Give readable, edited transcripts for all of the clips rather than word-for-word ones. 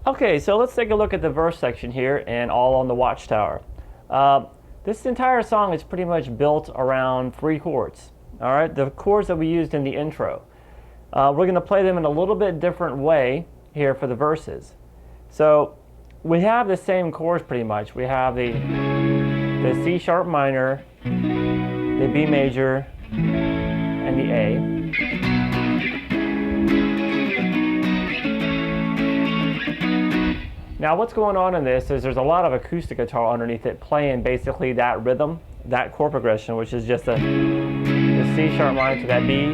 Okay, so let's take a look at the verse section here in All Along The Watchtower. This entire song is pretty much built around 3 chords. All right, the chords that we used in the intro. We're going to play them in a little bit different way here for the verses. So we have the same chords pretty much. We have the C sharp minor, the B major, and the A. Now what's going on in this is there's a lot of acoustic guitar underneath it playing basically that rhythm, that chord progression, which is just the C sharp minor to that B,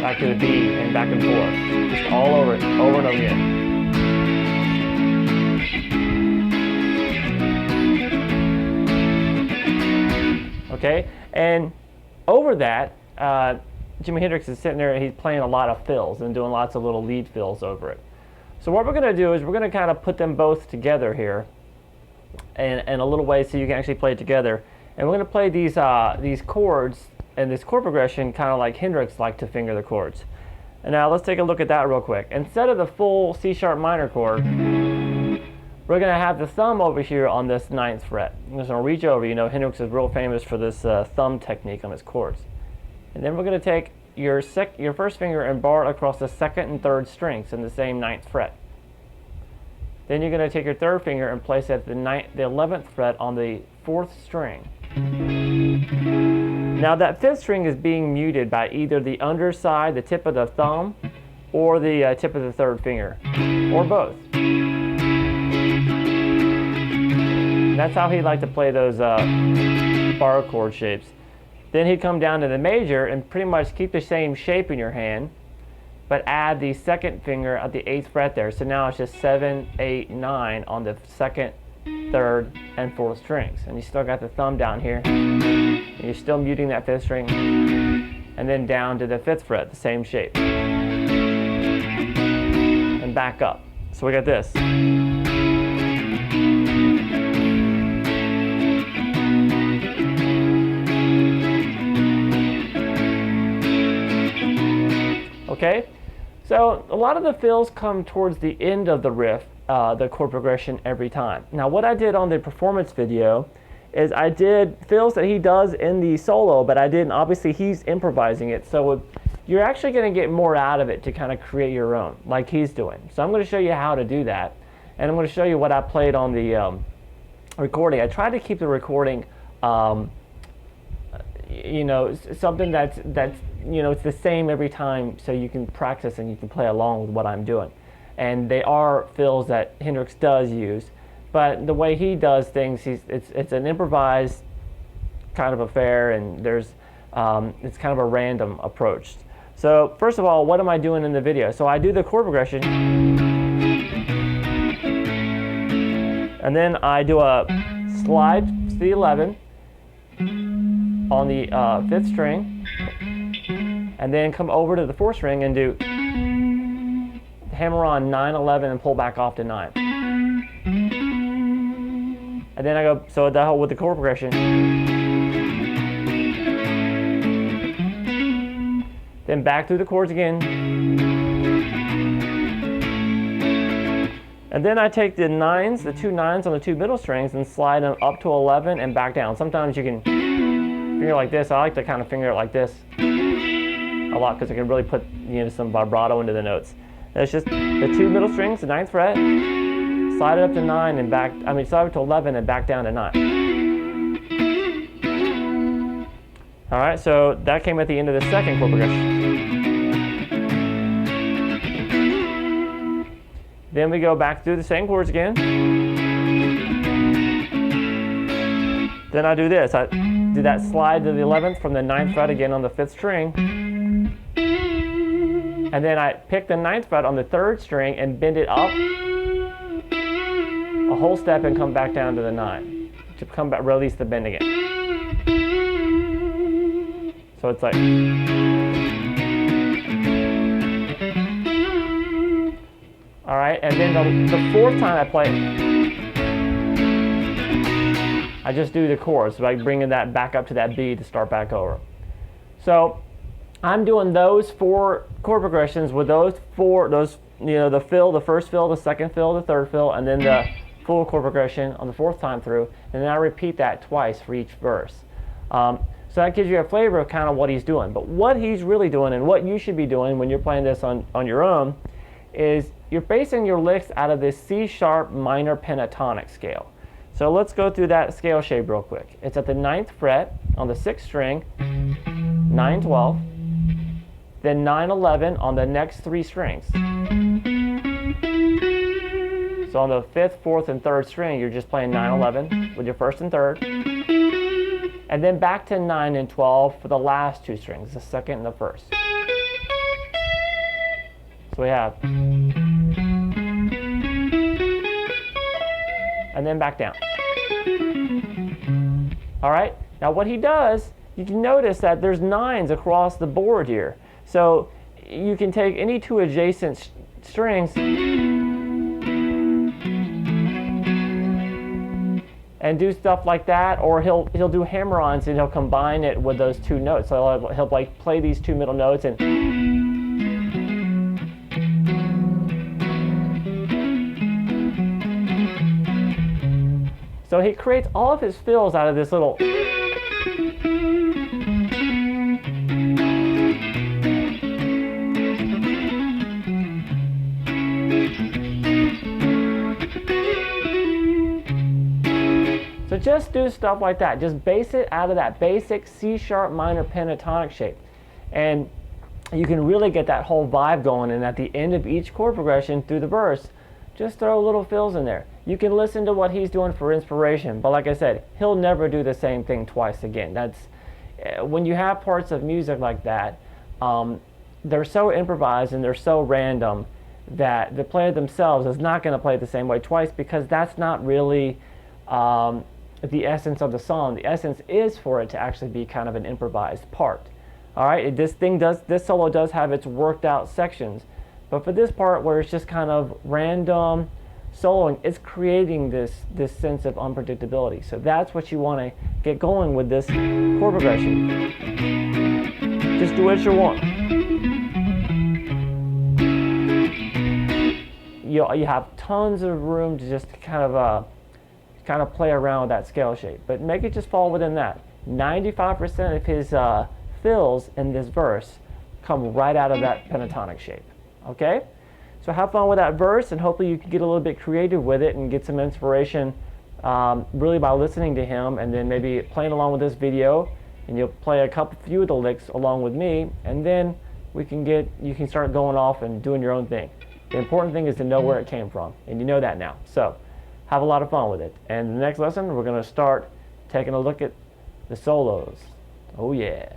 back to the B, and back and forth, just all over it, over and over again. Okay, and over that, Jimi Hendrix is sitting there and he's playing a lot of fills and doing lots of little lead fills over it. So what we're going to do is we're going to kind of put them both together here in a little way so you can actually play it together. And we're going to play these chords and this chord progression kind of like Hendrix liked to finger the chords. And now let's take a look at that real quick. Instead of the full C sharp minor chord, we're going to have the thumb over here on this 9th fret. I'm just going to reach over. You know, Hendrix is real famous for this thumb technique on his chords. And then we're going to take your first finger and bar it across the 2nd and 3rd strings in the same 9th fret. Then you're going to take your 3rd finger and place it at the 11th fret on the 4th string. Now that 5th string is being muted by either the underside, the tip of the thumb, or the tip of the 3rd finger, or both. And that's how he'd like to play those bar chord shapes. Then he'd come down to the major and pretty much keep the same shape in your hand, but add the 2nd finger at the 8th fret there. So now it's just 7, 8, 9 on the 2nd, 3rd, and 4th strings. And you still got the thumb down here. And you're still muting that 5th string. And then down to the 5th fret, the same shape. And back up. So we got this. Okay, so a lot of the fills come towards the end of the riff, the chord progression every time. Now what I did on the performance video is I did fills that he does in the solo, but I didn't, obviously he's improvising it, so you're actually going to get more out of it to kind of create your own, like he's doing. So I'm going to show you how to do that, and I'm going to show you what I played on the recording. I tried to keep the recording you know, something that's you know, it's the same every time, so you can practice and you can play along with what I'm doing. And they are fills that Hendrix does use, but the way he does things, it's an improvised kind of affair, and there's it's kind of a random approach. So first of all, what am I doing in the video? So I do the chord progression, and then I do a slide to the 11 on the 5th string, and then come over to the 4th string and do hammer on 9, 11, and pull back off to 9. And then I go, so the whole with the chord progression. Then back through the chords again. And then I take the 9s, the 2 9s on the 2 middle strings, and slide them up to 11 and back down. Sometimes you can finger like this. I like to kind of finger it like this a lot because it can really put, you know, some vibrato into the notes. And it's just the 2 middle strings, the 9th fret, slide it up to 9 and back, slide it to 11 and back down to 9. All right, so that came at the end of the 2nd chord progression. Then we go back through the same chords again. Then I do this. I do that slide to the 11th from the 9th fret again on the 5th string. And then I pick the 9th fret on the 3rd string and bend it up a whole step and come back down to the 9 to come back, release the bend again. So it's like, all right, and then the 4th time I play it, I just do the chords, so like bringing that back up to that B to start back over. So I'm doing those 4 chord progressions with those the fill, the first fill, the second fill, the third fill, and then the full chord progression on the 4th time through, and then I repeat that twice for each verse. So that gives you a flavor of kind of what he's doing. But what he's really doing, and what you should be doing when you're playing this on your own, is you're basing your licks out of this C sharp minor pentatonic scale. So let's go through that scale shape real quick. It's at the 9th fret on the 6th string, 9/12, then 9/11 on the next 3 strings. So on the 5th, 4th, and 3rd string, you're just playing 9/11 with your 1st and 3rd. And then back to 9 and 12 for the last 2 strings, the 2nd and the 1st. So we have, and then back down. All right, now what he does, you can notice that there's 9s across the board here. So you can take any 2 adjacent strings and do stuff like that, or he'll do hammer-ons and he'll combine it with those 2 notes. So he'll like play these 2 middle notes and so he creates all of his fills out of this little. So just do stuff like that. Just base it out of that basic C sharp minor pentatonic shape. And you can really get that whole vibe going. And at the end of each chord progression through the verse, just throw little fills in there. You can listen to what he's doing for inspiration. But like I said, he'll never do the same thing twice again. That's when you have parts of music like that, they're so improvised and they're so random that the player themselves is not going to play it the same way twice, because that's not really the essence of the song. The essence is for it to actually be kind of an improvised part. All right, this solo does have its worked out sections, but for this part where it's just kind of random soloing, it's creating this sense of unpredictability. So that's what you want to get going with this chord progression. Just do what you want. You have tons of room to just kind of play around with that scale shape, but make it just fall within that. 95% of his fills in this verse come right out of that pentatonic shape. Okay? So have fun with that verse, and hopefully you can get a little bit creative with it and get some inspiration really by listening to him, and then maybe playing along with this video, and you'll play a few of the licks along with me, and then you can start going off and doing your own thing. The important thing is to know where it came from, and you know that now. So have a lot of fun with it. And the next lesson, we're going to start taking a look at the solos. Oh yeah.